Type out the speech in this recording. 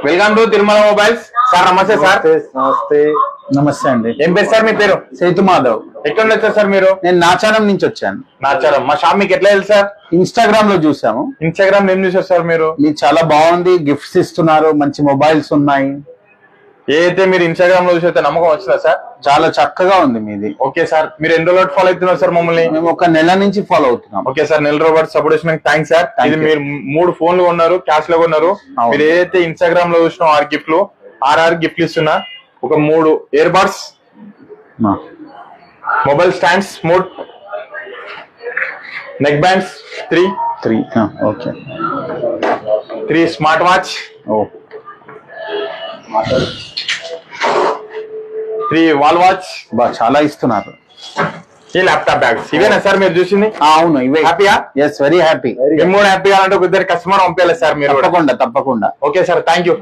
Welcome to Tirumala mobiles. Sir నమస్తే sir. నమస్తే. నమస్తే అండి. ఏం పేరు సార్ మీ పేరు? సేతు మాధవ్. ఎక్కడ నుంచి వచ్చారు సార్ మీరు? నేను నాచారం నుంచి వచ్చాను. నాచారం. మా షాప్ మీకు ఎట్లా తెలుసు సార్? ఇన్స్టాగ్రామ్ లో చూసాము. ఇన్స్టాగ్రామ్ ఏం చూసారు సార్ మీరు? మీరు చాలా బాగుంది, గిఫ్ట్స్ ఇస్తున్నారు, మంచి మొబైల్స్ ఉన్నాయి. ఏదైతే మీరు ఇన్స్టాగ్రామ్ లో చూసైతే నమ్మకం వచ్చిందా సార్? చాలా చక్కగా ఉంది మీది. Okay sir. మీరు ఎన్ని రోజులు ఫాలో అవుతున్నారు సార్ మమ్మల్ని? మేము ఒక నెల నుంచి ఫాలో అవుతున్నాం. Okay sir. నెల రోజులు సపోర్ట్ చేసినందుకు థ్యాంక్స్ సార్. ఇది మీరు 3 ఫోన్లు కొన్నారు, క్యాష్ లో కొన్నారు. మీరు ఏదైతే ఇన్స్టాగ్రామ్ లో చూసిన 6 గిఫ్ట్లు, 6 గిఫ్ట్లు ఇస్తున్నా. ఒక 3 ear buds, mobile stands 3, neck bands 3, okay 3 smart watch, 3 wall watch. చాలా ఇస్తున్నారు. ఈ ల్యాప్టాప్ బ్యాగ్స్ ఇవేనా సార్ మీరు చూసింది? అవును, ఇవే. హ్యాపీయా? Yes, very happy. మేము హ్యాపీ అంటే ఒక ఇద్దరు కస్టమర్ పంపించాలి సార్ మీరు. తప్పకుండా. Okay sir, thank you.